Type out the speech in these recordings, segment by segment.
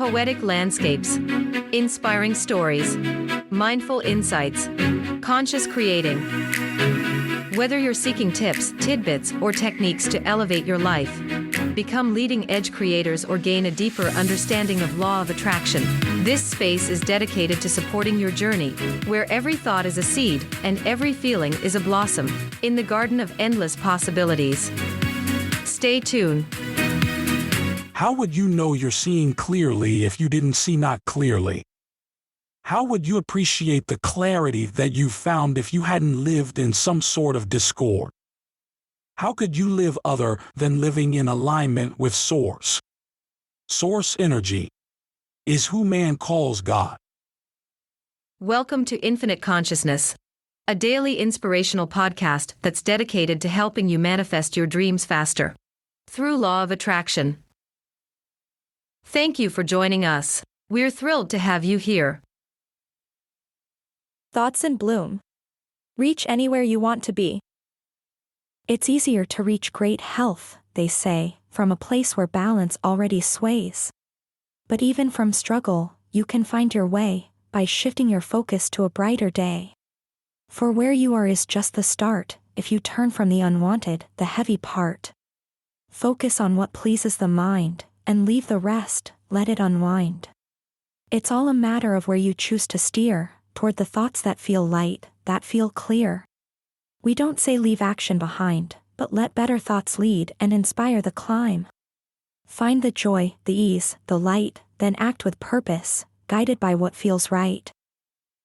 Poetic landscapes, inspiring stories, mindful insights, conscious creating. Whether you're seeking tips, tidbits, or techniques to elevate your life, become leading-edge creators or gain a deeper understanding of law of attraction, this space is dedicated to supporting your journey, where every thought is a seed and every feeling is a blossom, in the garden of endless possibilities. Stay tuned. How would you know you're seeing clearly if you didn't see not clearly? How would you appreciate the clarity that you found if you hadn't lived in some sort of discord? How could you live other than living in alignment with Source? Source energy is who man calls God. Welcome to Infinite Consciousness, a daily inspirational podcast that's dedicated to helping you manifest your dreams faster through law of attraction. Thank you for joining us. We're thrilled to have you here. Thoughts in bloom. Reach anywhere you want to be. It's easier to reach great health, they say, from a place where balance already sways. But even from struggle, you can find your way by shifting your focus to a brighter day. For where you are is just the start, if you turn from the unwanted, the heavy part. Focus on what pleases the mind, and leave the rest, let it unwind. It's all a matter of where you choose to steer, toward the thoughts that feel light, that feel clear. We don't say leave action behind, but let better thoughts lead and inspire the climb. Find the joy, the ease, the light, then act with purpose, guided by what feels right.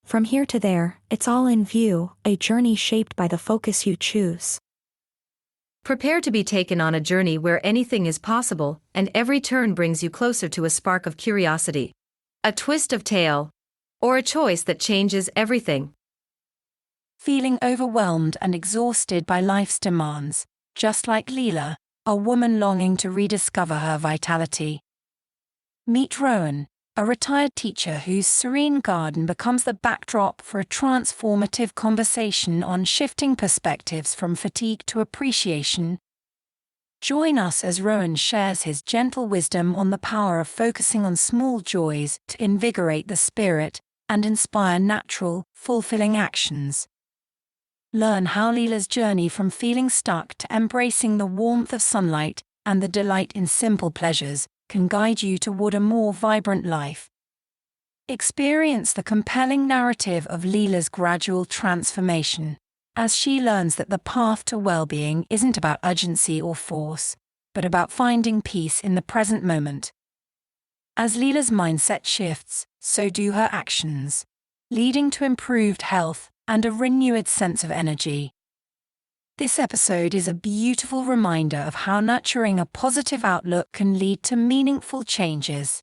From here to there, it's all in view, a journey shaped by the focus you choose. Prepare to be taken on a journey where anything is possible, and every turn brings you closer to a spark of curiosity, a twist of tale, or a choice that changes everything. Feeling overwhelmed and exhausted by life's demands, just like Leela, a woman longing to rediscover her vitality. Meet Rowan, a retired teacher whose serene garden becomes the backdrop for a transformative conversation on shifting perspectives from fatigue to appreciation. Join us as Rowan shares his gentle wisdom on the power of focusing on small joys to invigorate the spirit and inspire natural, fulfilling actions. Learn how Leela's journey from feeling stuck to embracing the warmth of sunlight and the delight in simple pleasures can guide you toward a more vibrant life. Experience the compelling narrative of Leela's gradual transformation, as she learns that the path to well-being isn't about urgency or force, but about finding peace in the present moment. As Leela's mindset shifts, so do her actions, leading to improved health and a renewed sense of energy. This episode is a beautiful reminder of how nurturing a positive outlook can lead to meaningful changes,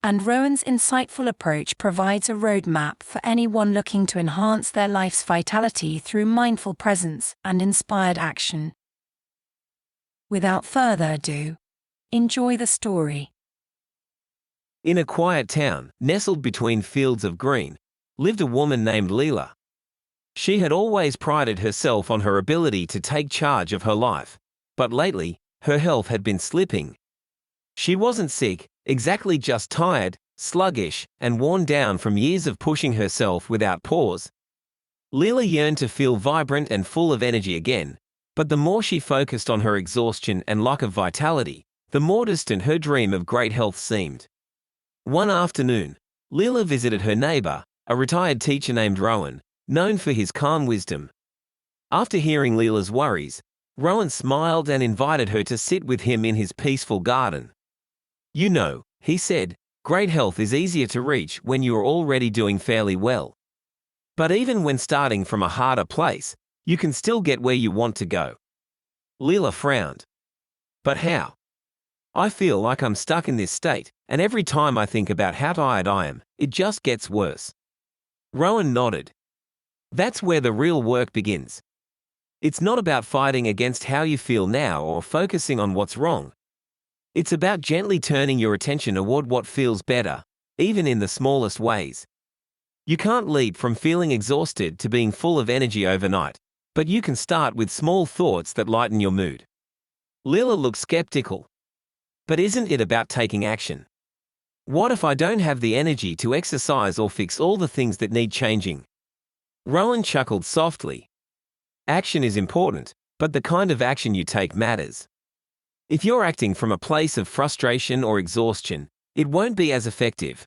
and Rowan's insightful approach provides a roadmap for anyone looking to enhance their life's vitality through mindful presence and inspired action. Without further ado, enjoy the story. In a quiet town, nestled between fields of green, lived a woman named Leela. She had always prided herself on her ability to take charge of her life, but lately, her health had been slipping. She wasn't sick, exactly just tired, sluggish, and worn down from years of pushing herself without pause. Leela yearned to feel vibrant and full of energy again, but the more she focused on her exhaustion and lack of vitality, the more distant her dream of great health seemed. One afternoon, Leela visited her neighbor, a retired teacher named Rowan, known for his calm wisdom. After hearing Leela's worries, Rowan smiled and invited her to sit with him in his peaceful garden. "You know," he said, "great health is easier to reach when you are already doing fairly well. But even when starting from a harder place, you can still get where you want to go." Leela frowned. "But how? I feel like I'm stuck in this state, and every time I think about how tired I am, it just gets worse." Rowan nodded. "That's where the real work begins. It's not about fighting against how you feel now or focusing on what's wrong. It's about gently turning your attention toward what feels better, even in the smallest ways. You can't leap from feeling exhausted to being full of energy overnight, but you can start with small thoughts that lighten your mood." Leela looked skeptical. "But isn't it about taking action?" What if I don't have the energy to exercise or fix all the things that need changing? Rowan chuckled softly. Action is important, but the kind of action you take matters. If you're acting from a place of frustration or exhaustion, it won't be as effective.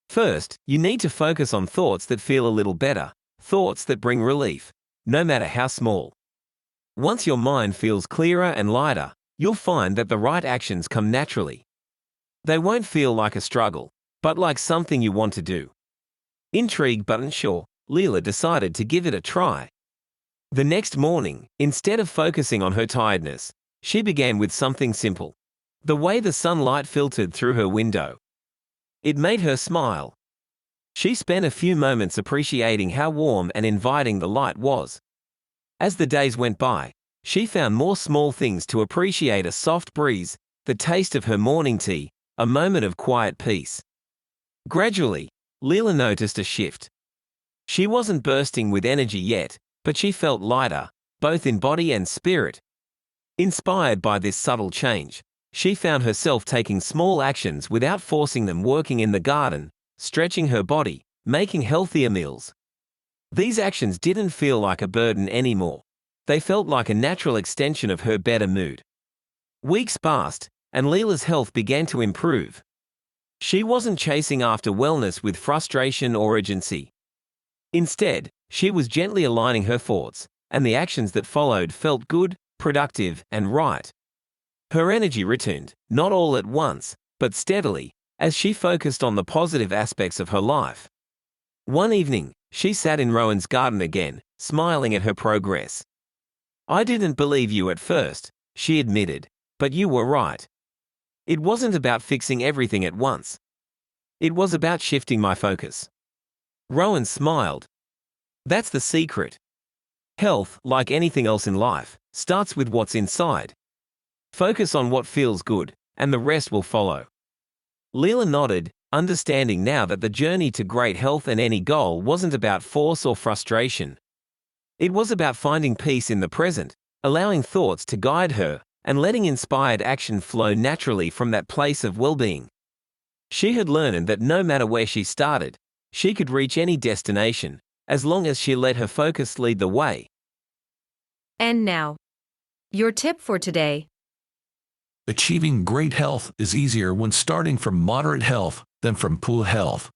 First, you need to focus on thoughts that feel a little better, thoughts that bring relief, no matter how small. Once your mind feels clearer and lighter, you'll find that the right actions come naturally. They won't feel like a struggle, but like something you want to do. Intrigued but unsure, Leela decided to give it a try. The next morning, instead of focusing on her tiredness, she began with something simple. The way the sunlight filtered through her window. It made her smile. She spent a few moments appreciating how warm and inviting the light was. As the days went by, she found more small things to appreciate: a soft breeze, the taste of her morning tea, a moment of quiet peace. Gradually, Leela noticed a shift. She wasn't bursting with energy yet, but she felt lighter, both in body and spirit. Inspired by this subtle change, she found herself taking small actions without forcing them: working in the garden, stretching her body, making healthier meals. These actions didn't feel like a burden anymore. They felt like a natural extension of her better mood. Weeks passed, and Leela's health began to improve. She wasn't chasing after wellness with frustration or urgency. Instead, she was gently aligning her thoughts, and the actions that followed felt good, productive, and right. Her energy returned, not all at once, but steadily, as she focused on the positive aspects of her life. One evening, she sat in Rowan's garden again, smiling at her progress. "I didn't believe you at first," she admitted, "but you were right. It wasn't about fixing everything at once. It was about shifting my focus." Rowan smiled. "That's the secret. Health, like anything else in life, starts with what's inside. Focus on what feels good, and the rest will follow." Leela nodded, understanding now that the journey to great health and any goal wasn't about force or frustration. It was about finding peace in the present, allowing thoughts to guide her, and letting inspired action flow naturally from that place of well-being. She had learned that no matter where she started, she could reach any destination, as long as she let her focus lead the way. And now, your tip for today. Achieving great health is easier when starting from moderate health than from poor health.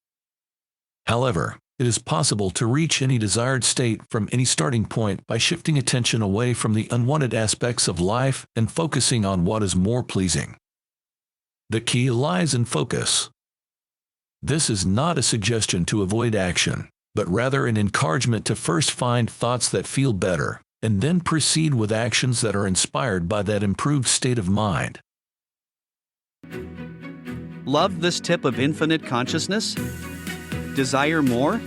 However, it is possible to reach any desired state from any starting point by shifting attention away from the unwanted aspects of life and focusing on what is more pleasing. The key lies in focus. This is not a suggestion to avoid action, but rather an encouragement to first find thoughts that feel better, and then proceed with actions that are inspired by that improved state of mind. Love this tip of infinite consciousness? Desire more?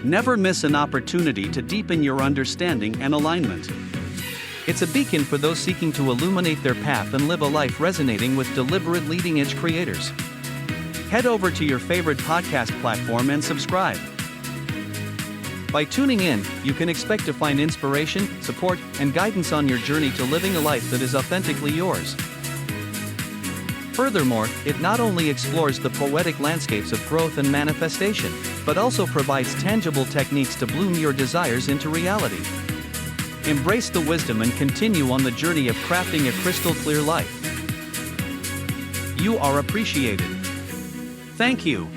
Never miss an opportunity to deepen your understanding and alignment. It's a beacon for those seeking to illuminate their path and live a life resonating with deliberate leading-edge creators. Head over to your favorite podcast platform and subscribe. By tuning in, you can expect to find inspiration, support, and guidance on your journey to living a life that is authentically yours. Furthermore, it not only explores the poetic landscapes of growth and manifestation, but also provides tangible techniques to bloom your desires into reality. Embrace the wisdom and continue on the journey of crafting a crystal-clear life. You are appreciated. Thank you.